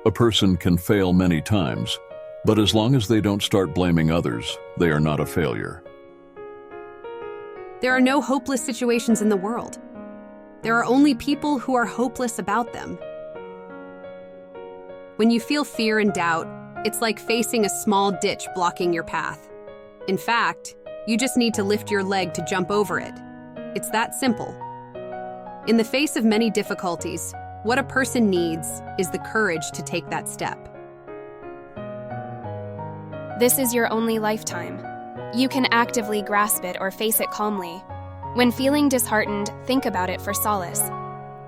A person can fail many times, but as long as they don't start blaming others, they are not a failure. There are no hopeless situations in the world. There are only people who are hopeless about them. When you feel fear and doubt, it's like facing a small ditch blocking your path. In fact, you just need to lift your leg to jump over it. It's that simple. In the face of many difficulties, what a person needs is the courage to take that step. This is your only lifetime. You can actively grasp it or face it calmly. When feeling disheartened, think about it for solace.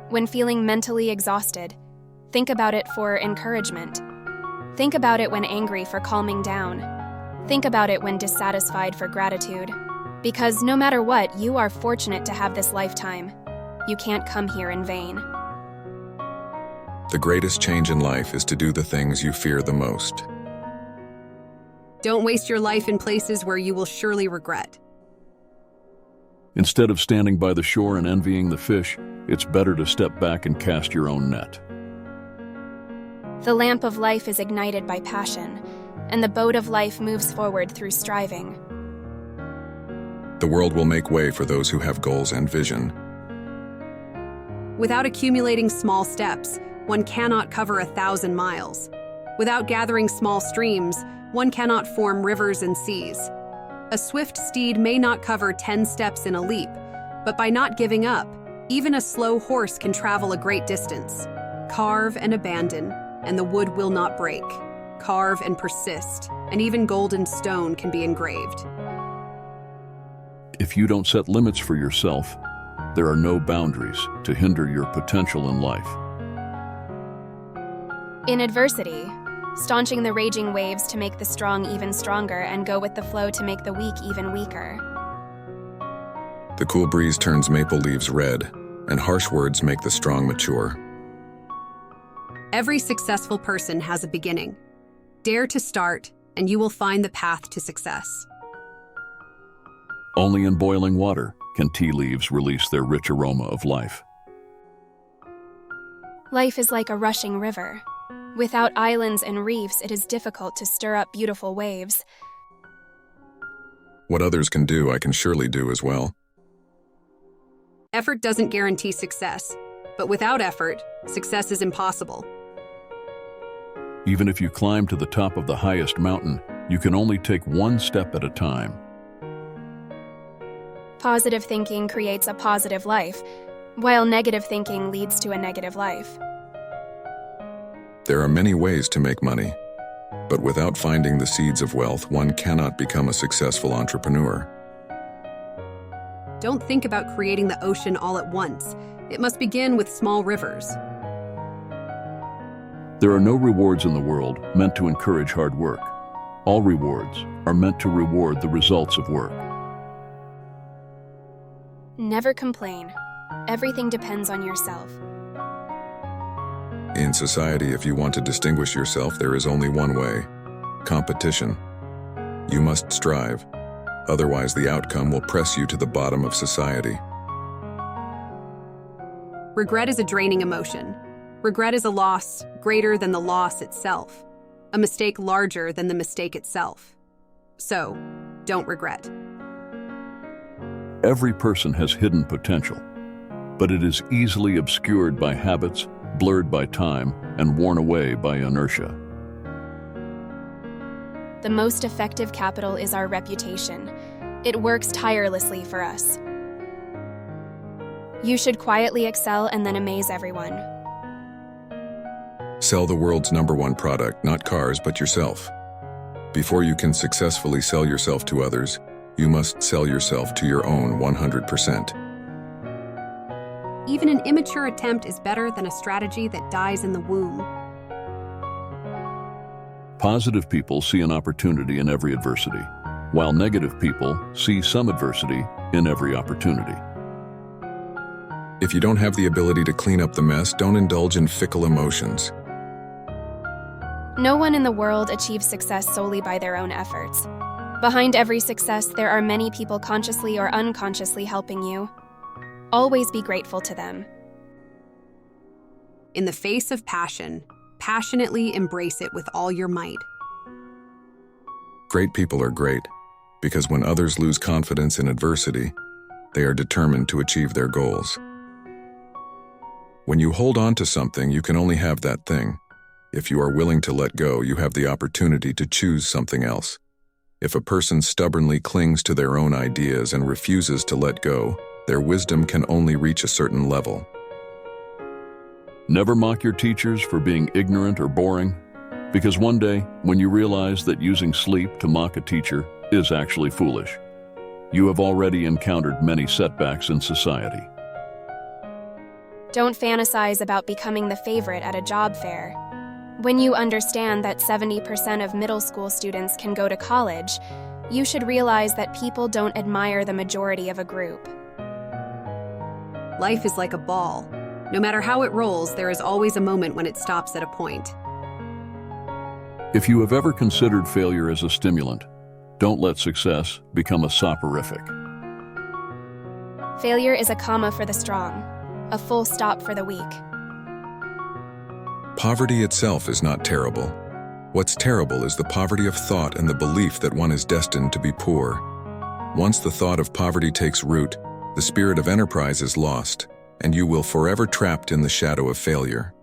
When feeling mentally exhausted, think about it for encouragement. Think about it when angry for calming down. Think about it when dissatisfied for gratitude. Because no matter what, you are fortunate to have this lifetime. You can't come here in vain. The greatest change in life is to do the things you fear the most. Don't waste your life in places where you will surely regret. Instead of standing by the shore and envying the fish, it's better to step back and cast your own net. The lamp of life is ignited by passion, and the boat of life moves forward through striving. The world will make way for those who have goals and vision. Without accumulating small steps, one cannot cover 1,000 miles. Without gathering small streams, one cannot form rivers and seas. A swift steed may not cover 10 steps in a leap, but by not giving up, even a slow horse can travel a great distance. Carve and abandon, and the wood will not break. Carve and persist, and even golden stone can be engraved. If you don't set limits for yourself, there are no boundaries to hinder your potential in life. In adversity, staunching the raging waves to make the strong even stronger and go with the flow to make the weak even weaker. The cool breeze turns maple leaves red, and harsh words make the strong mature. Every successful person has a beginning. Dare to start, and you will find the path to success. Only in boiling water can tea leaves release their rich aroma of life. Life is like a rushing river. Without islands and reefs, it is difficult to stir up beautiful waves. What others can do, I can surely do as well. Effort doesn't guarantee success, but without effort, success is impossible. Even if you climb to the top of the highest mountain, you can only take one step at a time. Positive thinking creates a positive life, while negative thinking leads to a negative life. There are many ways to make money, but without finding the seeds of wealth, one cannot become a successful entrepreneur. Don't think about creating the ocean all at once. It must begin with small rivers. There are no rewards in the world meant to encourage hard work. All rewards are meant to reward the results of work. Never complain. Everything depends on yourself. In society, if you want to distinguish yourself, there is only one way: competition. You must strive, otherwise the outcome will press you to the bottom of society. Regret is a draining emotion. Regret is a loss greater than the loss itself, a mistake larger than the mistake itself. So, don't regret. Every person has hidden potential, but it is easily obscured by habits, blurred by time, and worn away by inertia. The most effective capital is our reputation. It works tirelessly for us. You should quietly excel and then amaze everyone. Sell the world's #1 product, not cars, but yourself. Before you can successfully sell yourself to others, you must sell yourself to your own 100%. Even an immature attempt is better than a strategy that dies in the womb. Positive people see an opportunity in every adversity, while negative people see some adversity in every opportunity. If you don't have the ability to clean up the mess, don't indulge in fickle emotions. No one in the world achieves success solely by their own efforts. Behind every success, there are many people consciously or unconsciously helping you. Always be grateful to them. In the face of passion, Passionately embrace it with all your might. Great people are great because when others lose confidence in adversity, they are determined to achieve their goals. When you hold on to something, you can only have that thing. If you are willing to let go, you have the opportunity to choose something else. If a person stubbornly clings to their own ideas and refuses to let go, their wisdom can only reach a certain level. Never mock your teachers for being ignorant or boring, because one day, when you realize that using sleep to mock a teacher is actually foolish, you have already encountered many setbacks in society. Don't fantasize about becoming the favorite at a job fair. When you understand that 70% of middle school students can go to college, you should realize that people don't admire the majority of a group. Life is like a ball. No matter how it rolls, there is always a moment when it stops at a point. If you have ever considered failure as a stimulant, don't let success become a soporific. Failure is a comma for the strong, a full stop for the weak. Poverty itself is not terrible. What's terrible is the poverty of thought and the belief that one is destined to be poor. Once the thought of poverty takes root, the spirit of enterprise is lost, and you will forever trapped in the shadow of failure.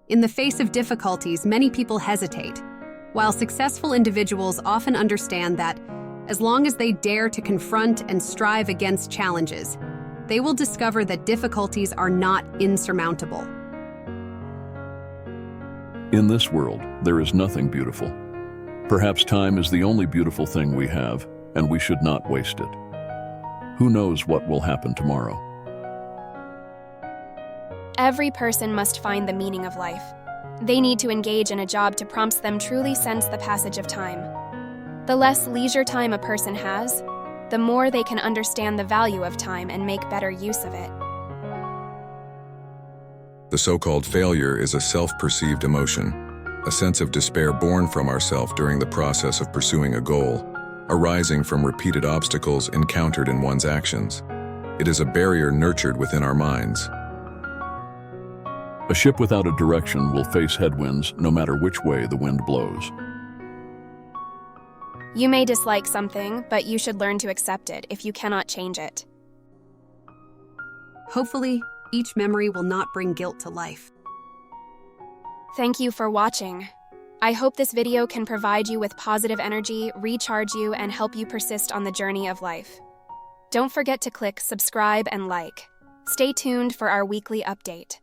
In the face of difficulties, many people hesitate, while successful individuals often understand that, as long as they dare to confront and strive against challenges, they will discover that difficulties are not insurmountable. In this world, there is nothing beautiful. Perhaps time is the only beautiful thing we have, and we should not waste it. Who knows what will happen tomorrow? Every person must find the meaning of life. They need to engage in a job to prompt them truly sense the passage of time. The less leisure time a person has, the more they can understand the value of time and make better use of it. The so-called failure is a self-perceived emotion, a sense of despair born from ourself during the process of pursuing a goal, arising from repeated obstacles encountered in one's actions. It is a barrier nurtured within our minds. A ship without a direction will face headwinds no matter which way the wind blows. You may dislike something, but you should learn to accept it if you cannot change it. Hopefully, each memory will not bring guilt to life. Thank you for watching. I hope this video can provide you with positive energy, recharge you, and help you persist on the journey of life. Don't forget to click subscribe and like. Stay tuned for our weekly update.